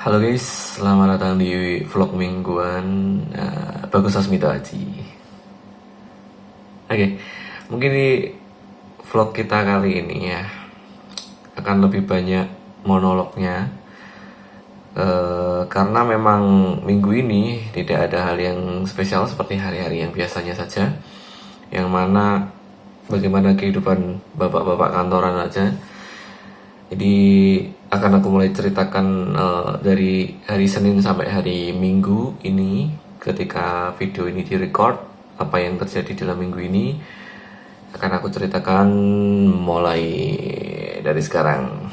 Halo guys, selamat datang di vlog mingguan Bagus Asmito Aji. Oke, mungkin di vlog kita kali ini ya akan lebih banyak monolognya karena memang minggu ini tidak ada hal yang spesial seperti hari-hari yang biasanya saja, yang mana bagaimana kehidupan bapak-bapak kantoran aja. Jadi akan aku mulai ceritakan dari hari Senin sampai hari Minggu ini ketika video ini direcord, apa yang terjadi dalam minggu ini akan aku ceritakan mulai dari sekarang.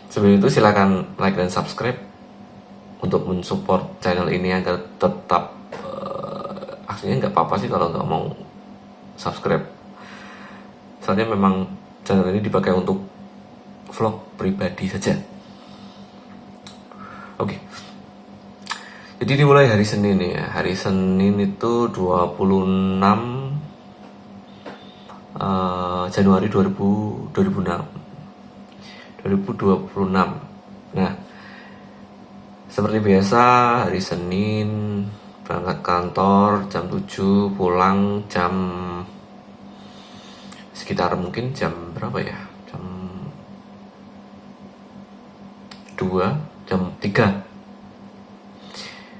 Sebelum itu silakan like dan subscribe untuk mensupport channel ini agar tetap aslinya nggak apa-apa sih kalau nggak mau subscribe. Soalnya memang channel ini dipakai untuk vlog pribadi saja. Oke. Jadi dimulai hari Senin ya. Hari Senin itu 26 Januari 2026. Nah, seperti biasa hari Senin berangkat kantor jam 7, pulang jam sekitar mungkin jam berapa ya? Jam 3.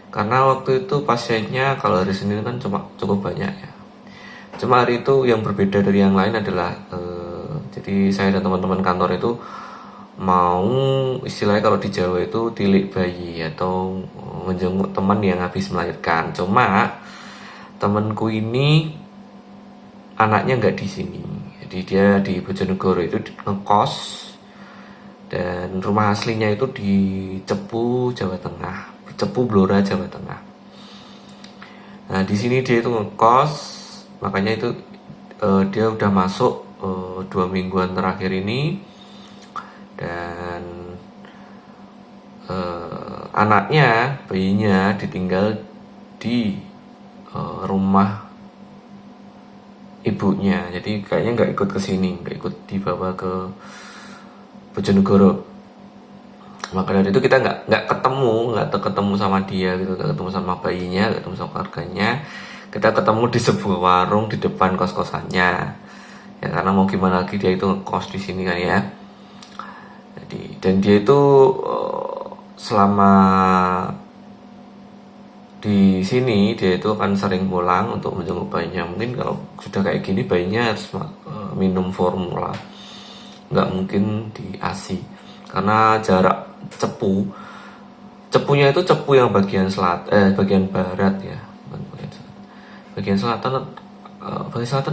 Karena waktu itu pasiennya kalau hari Senin kan cuma cukup banyak ya. Cuma hari itu yang berbeda dari yang lain adalah jadi saya dan teman-teman kantor itu mau istilahnya kalau di Jawa itu tilik bayi atau menjenguk teman yang habis melahirkan. Cuma temanku ini anaknya nggak di sini. Jadi dia di Bojonegoro itu ngekos. Dan rumah aslinya itu di Cepu, Jawa Tengah. Cepu, Blora, Jawa Tengah. Nah, di sini dia itu ngekos, makanya itu dia udah masuk 2 mingguan terakhir ini. Dan anaknya, bayinya ditinggal di rumah ibunya. Jadi kayaknya nggak ikut ke sini, nggak ikut dibawa ke Bojonegoro. Maka dari itu kita nggak ketemu sama dia gitu, nggak ketemu sama bayinya, nggak ketemu sama keluarganya. Kita ketemu di sebuah warung di depan kos-kosannya. Ya karena mau gimana lagi, dia itu kos di sini kan ya. Jadi dan dia itu selama di sini dia itu akan sering pulang untuk menjenguk bayinya. Mungkin kalau sudah kayak gini bayinya harus minum formula. Nggak mungkin di ASI karena jarak cepunya itu cepu yang bagian bagian barat ya, bagian selatan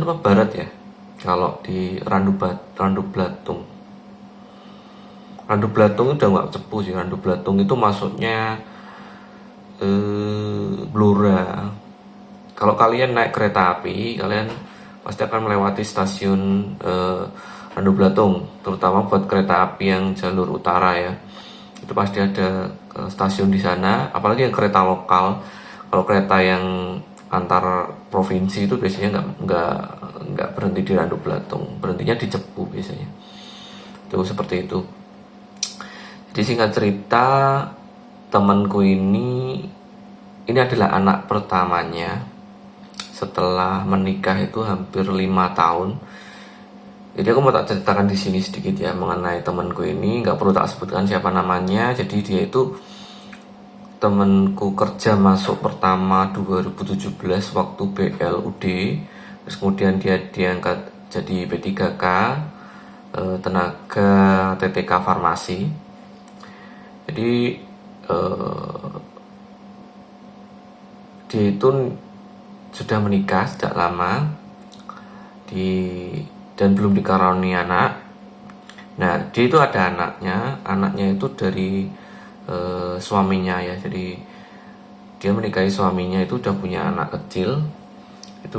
apa barat ya, kalau di Randu Blatung udah nggak cepu sih. Randu Blatung itu masuknya Blora. Kalau kalian naik kereta api kalian pasti akan melewati stasiun Randu Blatung, terutama buat kereta api yang jalur utara ya, itu pasti ada stasiun di sana. Apalagi yang kereta lokal. Kalau kereta yang antar provinsi itu biasanya nggak berhenti di Randu Blatung, berhentinya di Cepu biasanya. Itu seperti itu. Jadi singkat cerita, temanku ini adalah anak pertamanya setelah menikah itu hampir 5 tahun. Jadi aku mau tak ceritakan di sini sedikit ya mengenai temanku ini, nggak perlu tak sebutkan siapa namanya. Jadi dia itu temanku kerja masuk pertama 2017 waktu BLUD, terus kemudian dia diangkat jadi P3K tenaga TTK farmasi. Jadi dia itu sudah menikah sejak lama dan belum dikaruniai anak. Nah, dia itu ada anaknya itu dari suaminya ya. Jadi dia menikahi suaminya itu udah punya anak kecil itu,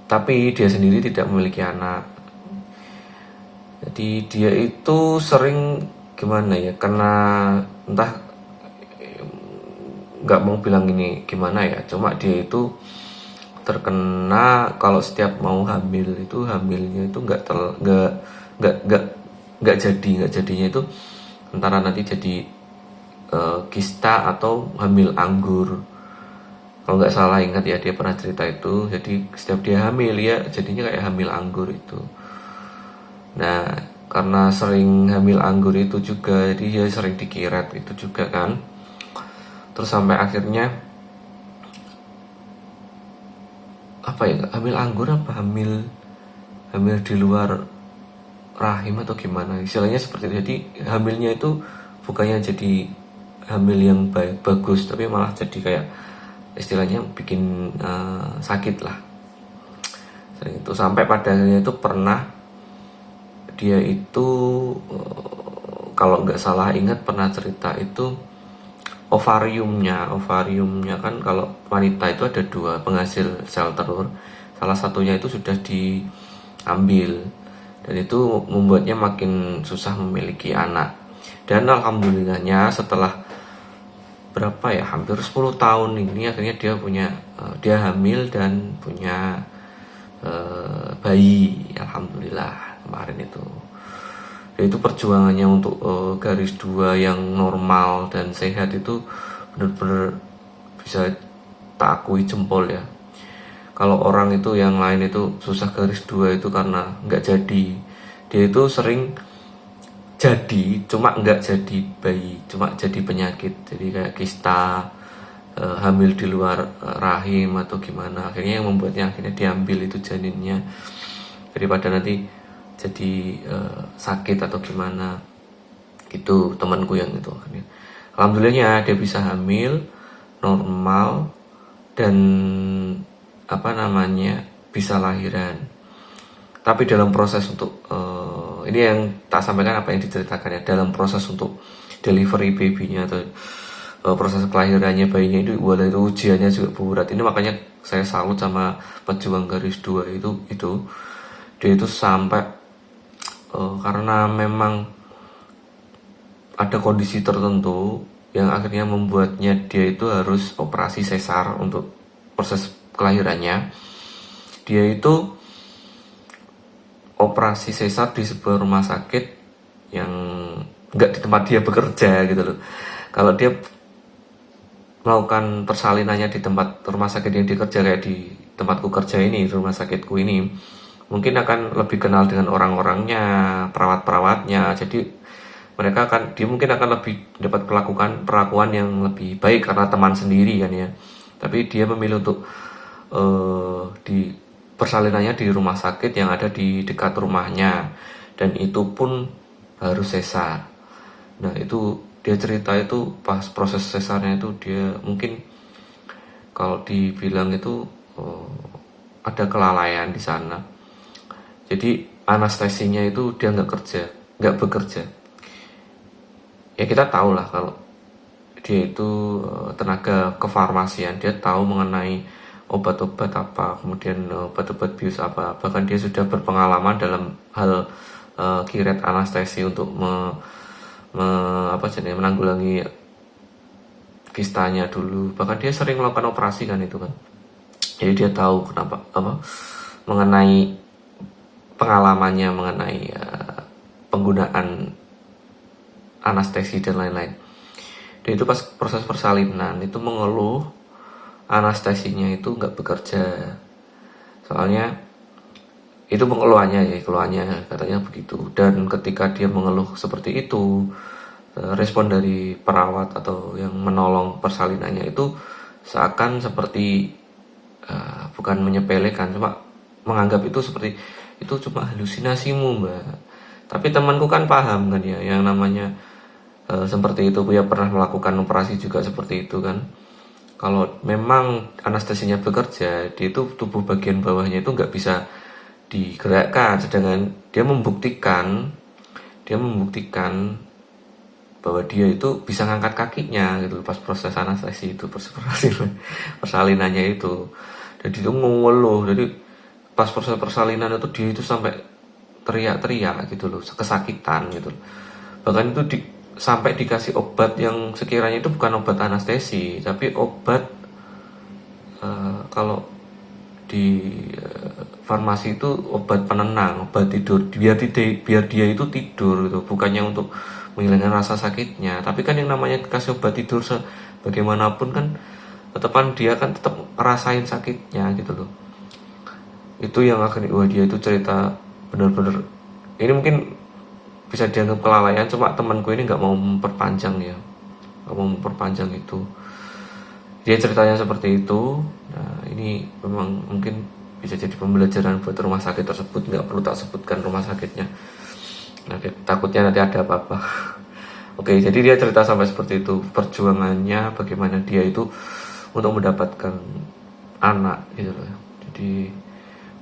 tapi dia sendiri tidak memiliki anak. Jadi dia itu sering gimana ya, karena entah, nggak mau bilang ini gimana ya, cuma dia itu terkena kalau setiap mau hamil itu hamilnya itu nggak jadinya itu antara nanti jadi kista atau hamil anggur. Kalau nggak salah ingat ya, dia pernah cerita itu. Jadi setiap dia hamil ya jadinya kayak hamil anggur itu. Nah, karena sering hamil anggur itu juga, jadi dia sering dikiret itu juga kan. Terus sampai akhirnya apa ya, hamil anggur apa hamil hamil di luar rahim atau gimana, istilahnya seperti itu. Jadi hamilnya itu bukannya jadi hamil yang baik bagus, tapi malah jadi kayak istilahnya bikin sakit lah. Sering itu sampai pada akhirnya itu pernah dia itu kalau nggak salah ingat pernah cerita itu ovariumnya kan, kalau wanita itu ada dua penghasil sel telur, salah satunya itu sudah diambil dan itu membuatnya makin susah memiliki anak. Dan alhamdulillahnya setelah berapa ya, hampir 10 tahun ini akhirnya dia hamil dan punya bayi, alhamdulillah kemarin itu. Dan itu perjuangannya untuk garis 2 yang normal dan sehat itu benar-benar bisa tak akui jempol ya. Kalau orang itu yang lain itu susah garis 2 itu karena nggak jadi, dia itu sering jadi cuma nggak jadi bayi, cuma jadi penyakit, jadi kayak kista, hamil di luar rahim atau gimana, akhirnya yang membuatnya akhirnya diambil itu janinnya daripada nanti jadi sakit atau gimana. Itu temanku yang itu akhirnya alhamdulillahnya dia bisa hamil normal dan bisa lahiran. Tapi dalam proses untuk ini yang tak sampaikan apa yang diceritakan ya, dalam proses untuk delivery babynya atau proses kelahirannya bayinya itu, walau itu ujiannya juga berat. Ini makanya saya salut sama pejuang garis 2 itu dia itu sampai karena memang ada kondisi tertentu yang akhirnya membuatnya dia itu harus operasi sesar untuk proses kelahirannya. Dia itu operasi sesar di sebuah rumah sakit yang nggak di tempat dia bekerja gitu loh. Kalau dia melakukan persalinannya di tempat rumah sakit yang dikerja kayak di tempatku kerja ini, rumah sakitku ini, mungkin akan lebih kenal dengan orang-orangnya, perawat-perawatnya. Jadi dia mungkin akan lebih dapat perlakuan yang lebih baik karena teman sendiri kan ya. Tapi dia memilih untuk di persalinannya di rumah sakit yang ada di dekat rumahnya, dan itu pun harus sesar. Nah itu dia cerita itu pas proses sesarnya itu dia mungkin kalau dibilang itu ada kelalaian di sana. Jadi anestesinya itu dia nggak bekerja. Ya kita tahu lah kalau dia itu tenaga kefarmasian, dia tahu mengenai obat-obat apa, kemudian obat-obat bius apa. Bahkan dia sudah berpengalaman dalam hal kiret anestesi untuk menanggulangi kistanya dulu. Bahkan dia sering melakukan operasi kan itu kan. Jadi dia tahu mengenai pengalamannya mengenai penggunaan anestesi dan lain-lain. Dia itu pas proses persalinan itu mengeluh anestesinya itu nggak bekerja. Soalnya itu keluhannya katanya begitu. Dan ketika dia mengeluh seperti itu, respon dari perawat atau yang menolong persalinannya itu seakan seperti bukan menyepelekan, cuma menganggap itu seperti itu cuma halusinasimu mbak. Tapi temanku kan paham kan ya, yang namanya seperti itu, dia pernah melakukan operasi juga seperti itu kan. Kalau memang anestesinya bekerja, dia itu tubuh bagian bawahnya itu nggak bisa digerakkan, sedangkan dia membuktikan bahwa dia itu bisa ngangkat kakinya gitu pas proses anestesi itu, persalinannya itu. Jadi itu ngeluh, jadi pas proses persalinan itu dia itu sampai teriak-teriak gitu loh, kesakitan gitu. Bahkan itu sampai dikasih obat yang sekiranya itu bukan obat anestesi, tapi obat kalau di farmasi itu obat penenang, obat tidur, biar dia itu tidur gitu, bukannya untuk menghilangkan rasa sakitnya. Tapi kan yang namanya kasih obat tidur bagaimanapun kan tetepan dia kan tetap ngerasain sakitnya gitu loh. Itu yang akan wah dia itu cerita bener-bener ini mungkin bisa dianggap kelalaian, cuma temanku ini nggak mau memperpanjang ya, nggak mau memperpanjang itu. Dia ceritanya seperti itu. Nah ini memang mungkin bisa jadi pembelajaran buat rumah sakit tersebut, nggak perlu tak sebutkan rumah sakitnya. Nanti takutnya nanti ada apa-apa. Oke, jadi dia cerita sampai seperti itu, perjuangannya bagaimana dia itu untuk mendapatkan anak gitu loh. Jadi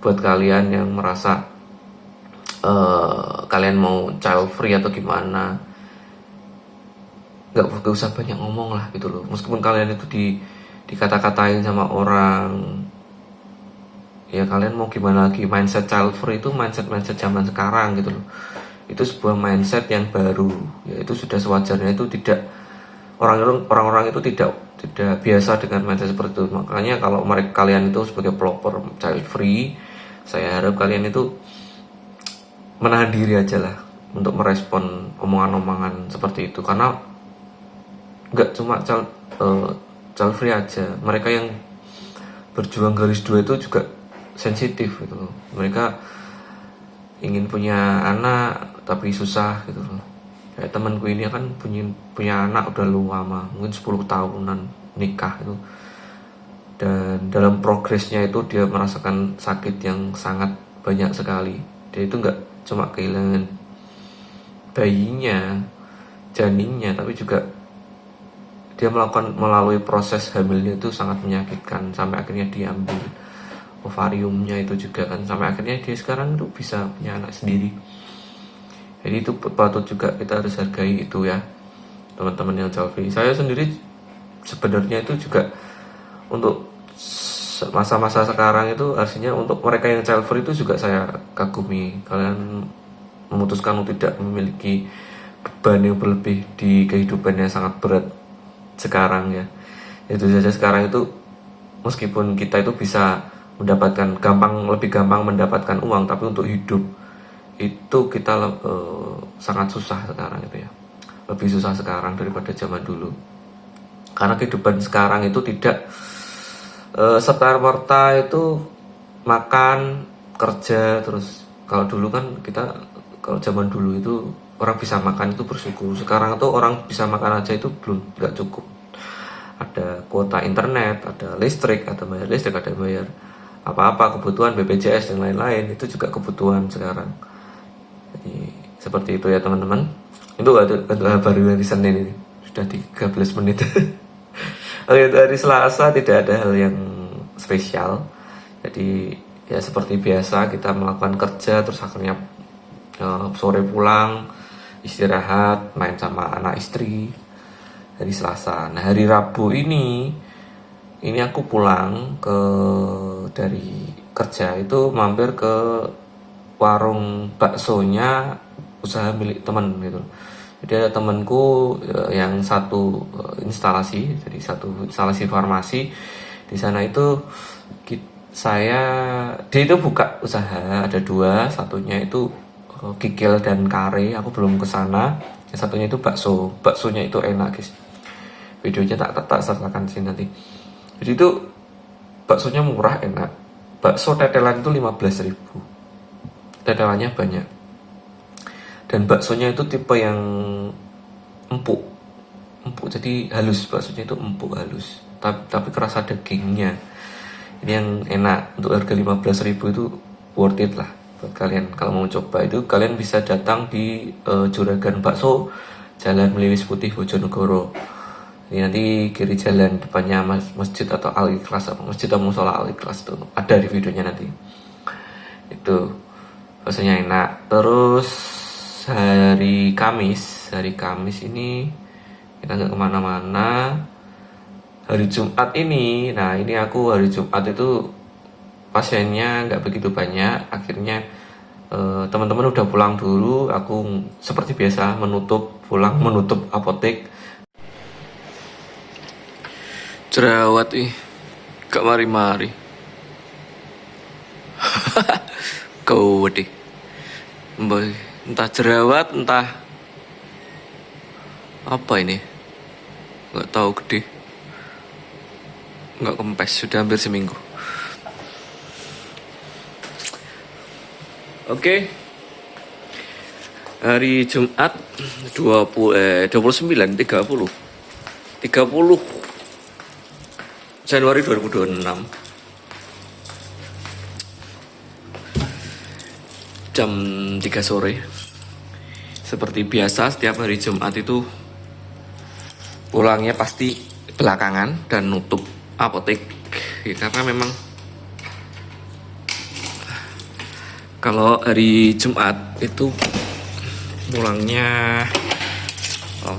buat kalian yang merasa kalian mau child free atau gimana, nggak usah banyak ngomong lah gitu loh. Meskipun kalian itu dikata-katain sama orang, ya kalian mau gimana lagi. Mindset child free itu mindset zaman sekarang gitu loh. Itu sebuah mindset yang baru, yaitu sudah sewajarnya itu tidak orang-orang itu tidak biasa dengan mindset seperti itu. Makanya kalau kalian itu sebagai pelopor child free, saya harap kalian itu menahan diri aja lah untuk merespon omongan-omongan seperti itu, karena nggak cuma child free aja, mereka yang berjuang garis dua itu juga sensitif gitu loh. Mereka ingin punya anak tapi susah gitu loh. Kayak temanku ini kan punya anak udah lama, mungkin 10 tahunan nikah itu, dan dalam progresnya itu dia merasakan sakit yang sangat banyak sekali. Dia itu nggak cuma kehilangan bayinya, janinnya, tapi juga dia melalui proses hamilnya itu sangat menyakitkan, sampai akhirnya diambil ovariumnya itu juga kan, sampai akhirnya dia sekarang tuh bisa punya anak sendiri. Jadi itu patut juga kita harus hargai itu ya, teman-teman yang child free. Saya sendiri sebenarnya itu juga untuk masa-masa sekarang itu artinya untuk mereka yang child free itu juga saya kagumi. Kalian memutuskan untuk tidak memiliki beban yang berlebih di kehidupan yang sangat berat sekarang ya. Itu saja sekarang itu meskipun kita itu bisa mendapatkan lebih gampang mendapatkan uang, tapi untuk hidup itu kita sangat susah sekarang itu ya. Lebih susah sekarang daripada zaman dulu. Karena kehidupan sekarang itu tidak serta-merta itu makan, kerja terus. Kalau dulu kan kalau zaman dulu itu orang bisa makan itu bersyukur. Sekarang tuh orang bisa makan aja itu belum nggak cukup. Ada kuota internet, ada listrik, ada bayar apa-apa kebutuhan BPJS dan lain-lain, itu juga kebutuhan sekarang. Jadi seperti itu ya teman-teman. Itu baru hari Senin ini sudah 13 menit. Oke, hari Selasa tidak ada hal yang spesial. Jadi ya seperti biasa kita melakukan kerja, terus akhirnya sore pulang, istirahat, main sama anak istri. Hari Selasa. Nah hari Rabu ini aku pulang dari kerja itu mampir ke warung baksonya usaha milik teman gitu. Jadi ada temanku yang satu instalasi, jadi satu instalasi farmasi di sana itu dia itu buka usaha, ada dua, satunya itu kikil dan kare, aku belum ke sana. Yang satunya itu baksonya itu enak guys. Videonya tak sertakan sini nanti. Jadi itu baksonya murah, enak. Bakso tetelan itu 15.000. Tetelannya banyak. Dan baksonya itu tipe yang empuk, jadi halus. Baksonya itu empuk halus, tapi kerasa dagingnya. Ini yang enak. Untuk harga 15.000 itu worth it lah buat kalian. Kalau mau coba itu kalian bisa datang di Juragan Bakso, Jalan Meliwis Putih, Bojonegoro. Ini nanti kiri jalan depannya masjid atau Al-Ikhlas, masjid atau musola Al-Ikhlas itu ada di videonya nanti. Itu rasanya enak. Terus hari Kamis ini kita nggak kemana-mana. Hari Jumat ini, nah ini aku hari Jumat itu pasiennya nggak begitu banyak. Akhirnya teman-teman udah pulang dulu. Aku seperti biasa menutup apotek. Jerawat gak mari-mari. Kau deh. Entah jerawat, entah Apa ini? Nggak tahu gede. Nggak kempes, sudah hampir seminggu. Oke. Hari Jumat 29 30 Januari 2026. Jam 3 sore. Seperti biasa setiap hari Jumat itu pulangnya pasti belakangan dan nutup apotek ya, karena memang kalau hari Jumat itu pulangnya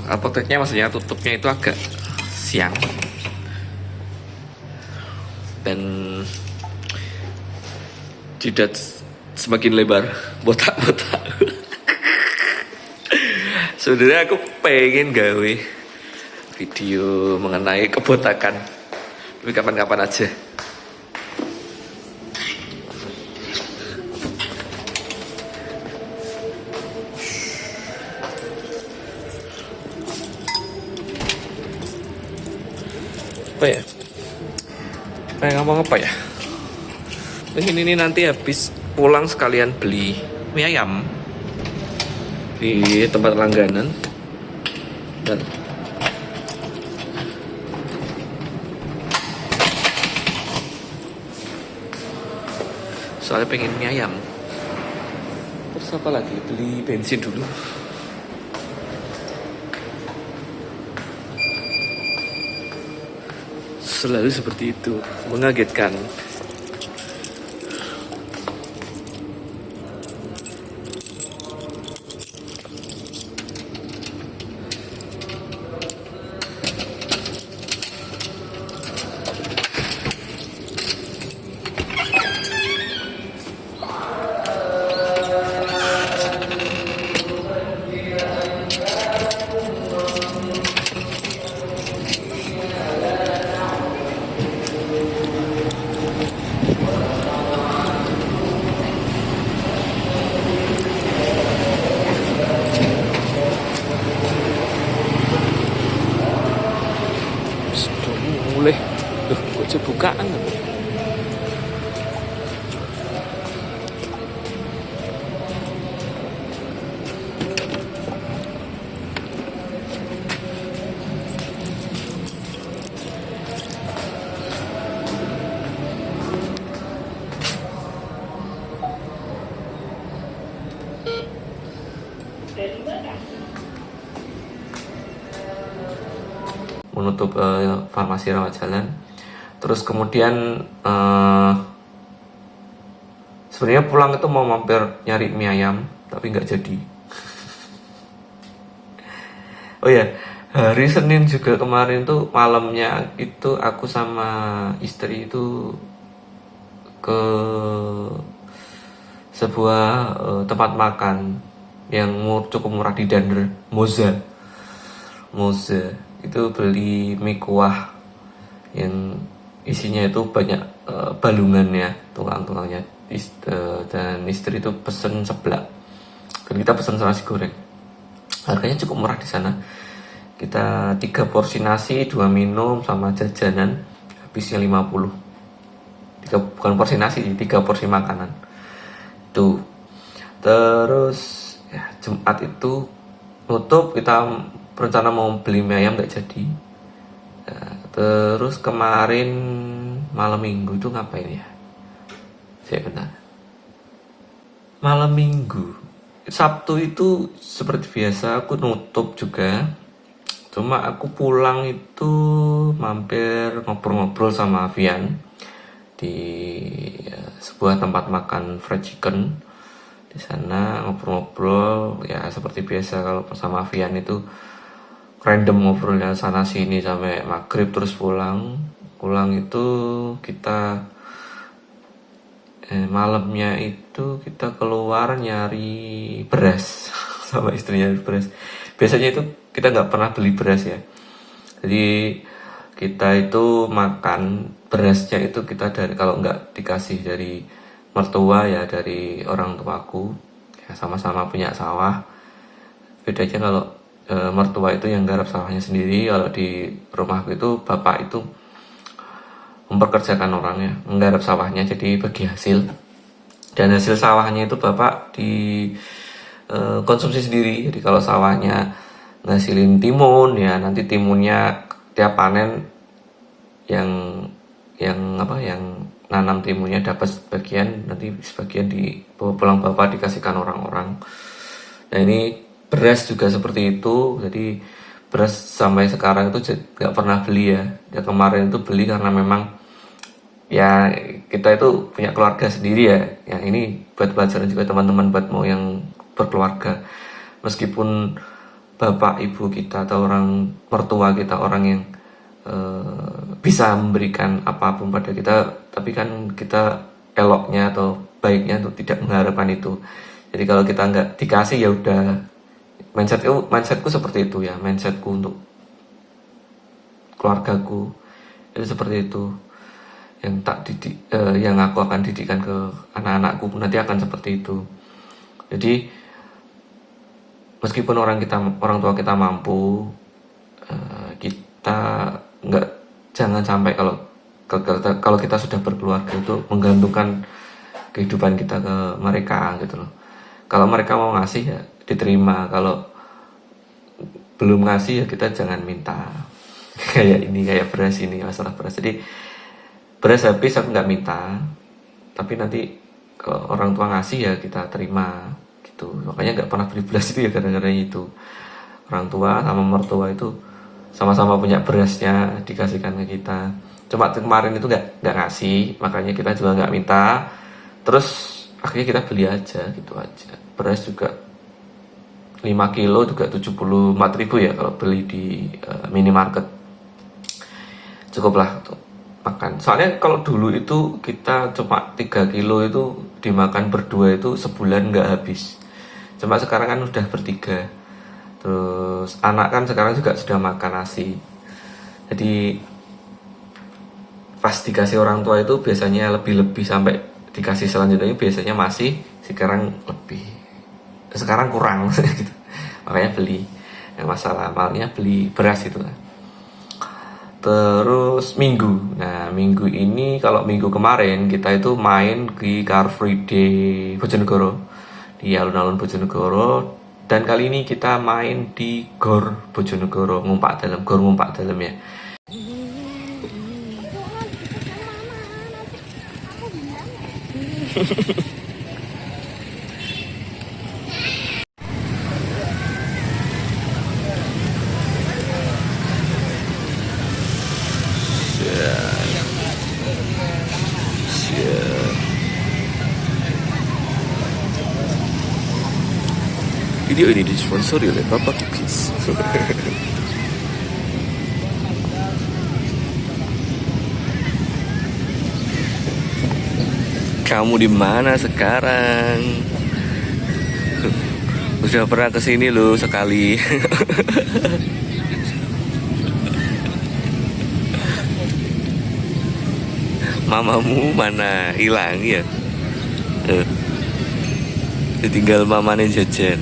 apoteknya maksudnya tutupnya itu agak siang dan jidat semakin lebar, botak-botak. Sebenarnya aku pengen gawe video mengenai kebotakan, tapi kapan-kapan aja. Apa ya? Pengen ngomong apa ya? Ini nanti habis pulang sekalian beli mie ayam di tempat langganan dan soalnya pengen mie ayam. Terus apa lagi? Beli bensin dulu. Selalu seperti itu, mengagetkan. Boleh, kok cebukaan? Menutup farmasi rawat jalan. Terus kemudian sebenarnya pulang itu mau mampir nyari mie ayam tapi nggak jadi. Oh ya, hari Senin juga kemarin tuh malamnya itu aku sama istri itu ke sebuah tempat makan yang cukup murah di Dander, Moza itu beli mie kuah yang isinya itu banyak balungan ya, tulang-tulangnya, dan istri itu pesen seblak dan kita pesen nasi goreng. Harganya cukup murah di sana. Kita 3 porsi nasi, 2 minum sama jajanan, habisnya 50. Bukan porsi nasi, 3 porsi makanan. Tuh. Terus ya, Jumat itu nutup, kita rencana mau beli mie ayam nggak jadi. Nah, terus kemarin malam minggu itu ngapain ya? Saya benar. Malam minggu, Sabtu itu seperti biasa aku nutup juga. Cuma aku pulang itu mampir ngobrol-ngobrol sama Vian di sebuah tempat makan fried chicken. Di sana ngobrol-ngobrol ya seperti biasa kalau sama Vian itu random ngobrolnya sana sini sampai maghrib, terus pulang itu kita malamnya itu kita keluar nyari beras sama istrinya beras. Biasanya itu kita nggak pernah beli beras ya, jadi kita itu makan berasnya itu kita dari, kalau nggak dikasih dari mertua ya dari orang tuaku ya, sama-sama punya sawah. Bedanya kalau mertua itu yang garap sawahnya sendiri. Kalau di rumahku itu bapak itu memperkerjakan orangnya menggarap sawahnya, jadi bagi hasil, dan hasil sawahnya itu bapak di konsumsi sendiri. Jadi kalau sawahnya ngasilin timun ya, nanti timunnya tiap panen yang yang nanam timunnya dapat sebagian, nanti sebagian dibawa pulang bapak dikasihkan orang-orang. Nah ini beras juga seperti itu. Jadi beras sampai sekarang itu nggak pernah beli ya. Ya kemarin itu beli karena memang ya kita itu punya keluarga sendiri ya. Ya ini buat pelajaran juga teman-teman buat mau yang berkeluarga. Meskipun bapak ibu kita atau orang mertua kita orang yang bisa memberikan apapun pada kita, tapi kan kita eloknya atau baiknya untuk tidak mengharapkan itu. Jadi kalau kita nggak dikasih ya udah, mindsetku seperti itu ya, mindsetku untuk keluargaku itu seperti itu. Yang tak didik, yang aku akan didikkan ke anak-anakku nanti akan seperti itu. Jadi meskipun orang tua kita mampu, kita nggak, jangan sampai kalau kita sudah berkeluarga itu menggantungkan kehidupan kita ke mereka gitu loh. Kalau mereka mau ngasih ya diterima, kalau belum ngasih ya kita jangan minta. Kayak beras ini, masalah beras. Jadi beras habis aku nggak minta, tapi nanti kalau orang tua ngasih ya kita terima gitu. Makanya nggak pernah beli beras itu ya gara-gara itu. Orang tua sama mertua itu sama-sama punya berasnya dikasihkan ke kita. Cuma kemarin itu nggak ngasih, makanya kita juga nggak minta. Terus akhirnya kita beli aja gitu aja. Beras juga 5 kilo juga 74.000 ya kalau beli di minimarket. Cukuplah untuk makan. Soalnya kalau dulu itu kita cuma 3 kilo itu dimakan berdua itu sebulan nggak habis. Cuma sekarang kan udah bertiga. Terus anak kan sekarang juga sudah makan nasi. Jadi pas dikasih orang tua itu biasanya lebih-lebih, sampai dikasih selanjutnya biasanya masih, sekarang lebih, sekarang kurang gitu. Makanya beli. Yang masalah malnya beli beras itu lah. Terus minggu. Nah minggu ini, kalau minggu kemarin kita itu main di Car Free Day Bojonegoro, di alun-alun Bojonegoro. Dan kali ini kita main di Gor Bojonegoro, Gor Ngumpak Dalem ya. Video ini disponsori oleh Bapak Cookies. Kamu di mana sekarang? Sudah pernah kesini loh sekali. Mamamu mana? Hilang ya? Tinggal mamanya jajan.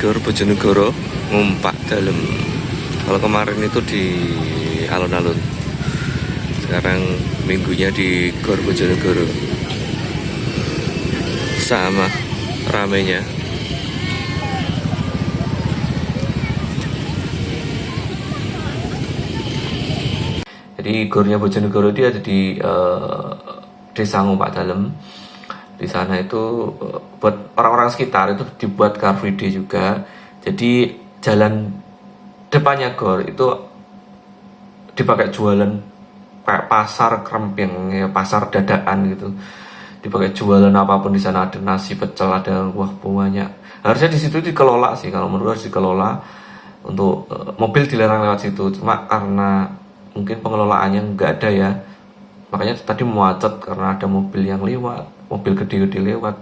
Gor Bojonegoro Ngumpak Dalem. Kalau kemarin itu di alun-alun, sekarang minggunya di Gor Bojonegoro. Sama ramenya. Jadi Gornya Bojonegoro dia ada di Desa Ngumpak Dalem. Di sana itu buat orang-orang sekitar itu dibuat Car Free Day juga. Jadi jalan depannya Gor itu dipakai jualan kayak pasar kremping ya, pasar dadaan gitu. Dipakai jualan apapun di sana, ada nasi pecel, ada buah banyak. Harusnya di situ dikelola sih, kalau menurut harus dikelola untuk mobil dilarang lewat situ. Cuma karena mungkin pengelolaannya nggak ada ya, makanya tadi macet karena ada mobil yang lewat, mobil gede-gede lewat.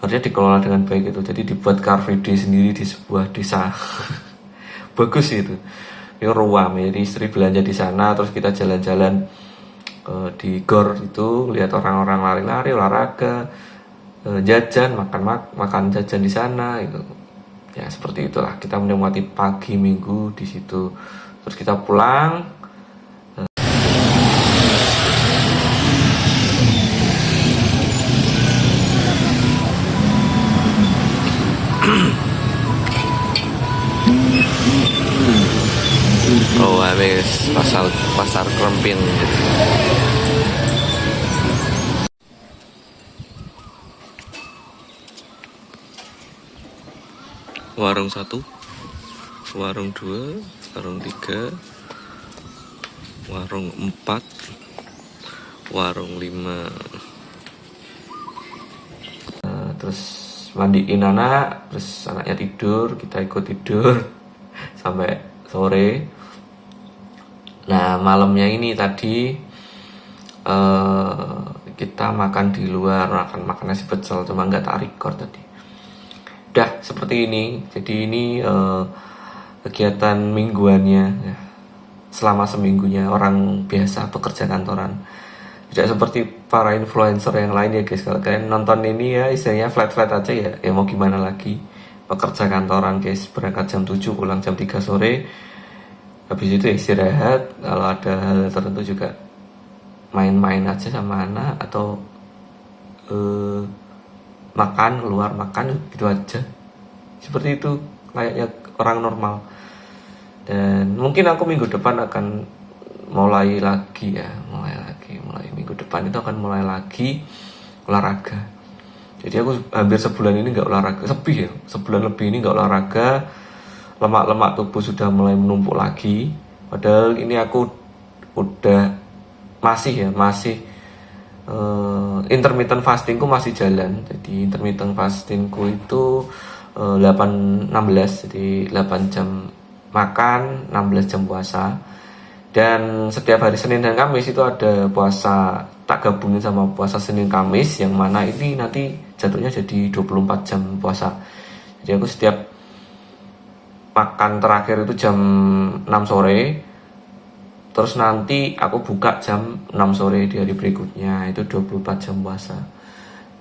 harusnya dikelola dengan baik itu. Jadi dibuat car free day sendiri di sebuah desa. Bagus itu. Ini ruam, jadi istri belanja di sana, terus kita jalan-jalan di gor itu, lihat orang-orang lari-lari, olahraga, jajan, makan jajan di sana gitu. Ya seperti itulah, kita menikmati pagi minggu di situ. Terus kita pulang. Oh, habis pasar Krempin gitu. Warung 1, warung 2, warung 3, warung 4, warung 5. Terus mandiin anak, terus anaknya tidur, kita ikut tidur sampai sore. Nah malamnya ini tadi kita makan di luar, makan nasi pecel, cuma nggak tak record tadi. Udah seperti ini. Jadi ini kegiatan mingguannya ya, selama seminggunya orang biasa pekerja kantoran. Tidak seperti para influencer yang lain ya guys. Kalau kalian nonton ini ya istilahnya flat-flat aja ya mau gimana lagi. Pekerja kantoran guys, berangkat jam 7 pulang jam 3 sore. Habis itu istirahat, kalau ada hal tertentu juga main-main aja sama anak atau makan, keluar makan gitu aja. Seperti itu layaknya orang normal. Dan mungkin aku minggu depan akan mulai lagi ya, mulai minggu depan itu akan mulai lagi olahraga. Jadi aku hampir sebulan ini nggak olahraga, sebulan lebih ini nggak olahraga. Lemak-lemak tubuh sudah mulai menumpuk lagi. Padahal ini aku udah masih intermittent fastingku masih jalan. Jadi intermittent fastingku itu 8-16, jadi 8 jam makan, 16 jam puasa. Dan setiap hari Senin dan Kamis itu ada puasa, tak gabungin sama puasa Senin Kamis, yang mana ini nanti jatuhnya jadi 24 jam puasa. Jadi aku setiap makan terakhir itu jam 6 sore, terus nanti aku buka jam 6 sore di hari berikutnya, itu 24 jam puasa.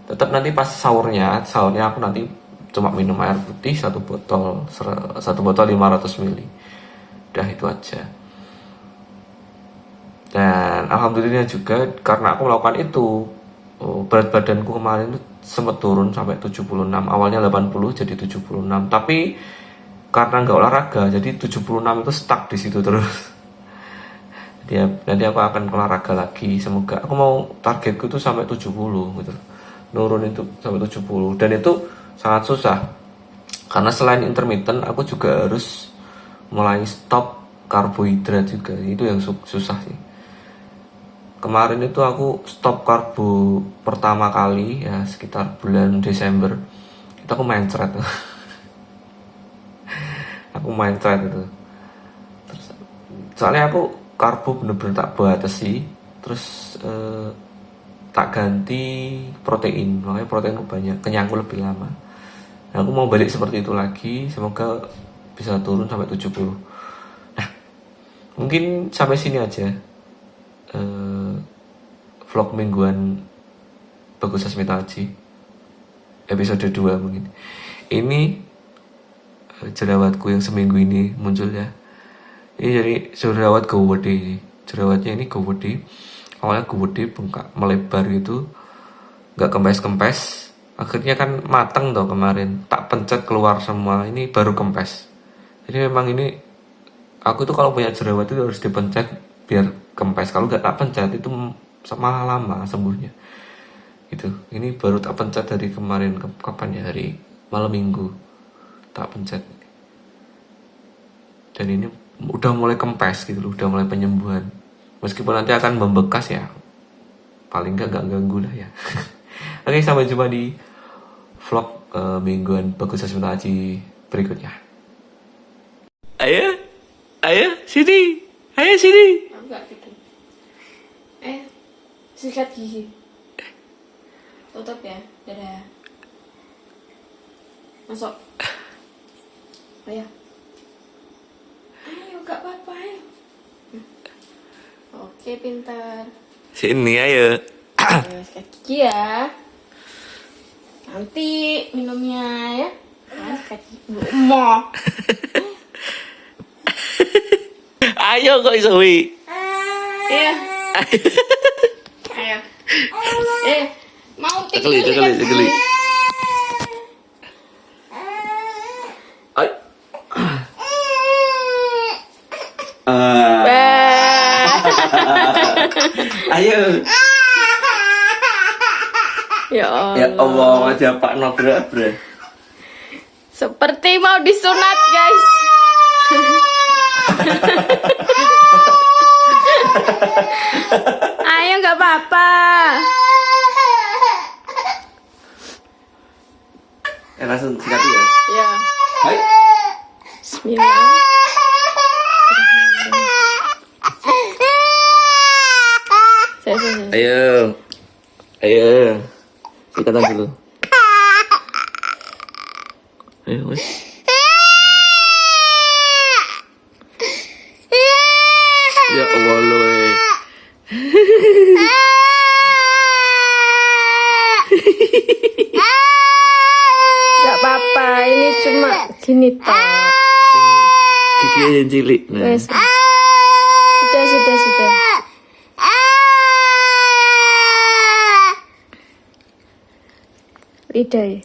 Tetap nanti pas sahurnya aku nanti cuma minum air putih satu botol 500 ml. Udah itu aja. Dan alhamdulillah juga karena aku melakukan itu, berat badanku kemarin itu sempat turun sampai 76. Awalnya 80 jadi 76. Tapi karena nggak olahraga jadi 76 itu stuck di situ terus. Nanti aku akan olahraga lagi. Semoga aku mau targetku itu sampai 70 gitu. Nurun itu sampai 70 dan itu sangat susah. Karena selain intermittent aku juga harus mulai stop karbohidrat juga. Itu yang susah sih. Kemarin itu aku stop karbo pertama kali ya sekitar bulan Desember. Itu aku mencret. Aku mencret itu. Terus, soalnya aku karbo bener-bener tak batasi. Terus tak ganti protein. Makanya proteinku banyak, kenyangku lebih lama. Nah, aku mau balik seperti itu lagi. Semoga bisa turun sampai 70. Nah, mungkin sampai sini aja vlog mingguan Bagus Sasmita Aji episode 2 mungkin. Ini jerawatku yang seminggu ini muncul ya. Ini jadi jerawat gede. Jerawatnya ini gede. Awalnya gede bengkak melebar gitu, nggak kempes. Akhirnya kan mateng toh kemarin. Tak pencet keluar semua. Ini baru kempes. Jadi memang ini aku tuh kalau punya jerawat itu harus dipencet biar kempes. Kalau nggak tak pencet itu malah lama sembuhnya. Gitu. Ini baru tak pencet dari kemarin, kapan ya, hari malam minggu tak pencet. Dan ini udah mulai kempes gitu loh, udah mulai penyembuhan. Meskipun nanti akan membekas ya, paling nggak ganggu lah ya. Oke, sampai jumpa di vlog mingguan Bagus Sasmita Aji berikutnya. Ayo sini. Enggak gitu. Sikat gigi. Tutup ya. Dadah. Masuk. Ayo. Ayo, gak apa-apa, ayo. Oke, pintar. Sini ayo. Ayo, sikat gigi ya. Nanti minumnya ya. Nah, sikat gigi. Mau. Ayo kok iso wi. Iya. Ayo. Mau Cekeli. Ay. Ayo. Ya Allah. Ya Allah, aja Pak Nobra. Seperti mau disunat, guys. Ayo, nggak apa-apa. Langsung sikat ya. Ya. Hai. Bismillah. Saya. Ayo. Sikatan dulu. Ayo, wes. Ya Allah lo. Gak apa-apa, ini cuma gini toh. Gigi yang cilik. Wes. Sudah. Lidah.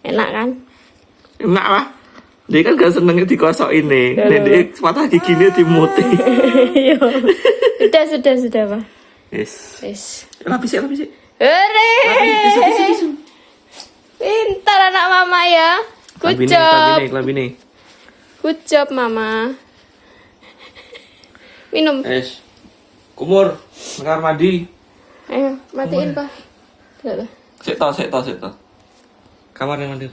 Enak kan? Enak lah. Dia kan gak seneng dikosok ini. Dia patah giginya dimuti. Yo. Sudah, Pak. Yes. Lapisi. Hore. Tisu. Pintar anak mama ya. Good job. Kelabini. Good job, Mama. Minum. Es. Kumur. Kamar mandi. Ayo, matiin, Pak. Sik to. Kamar yang mandi.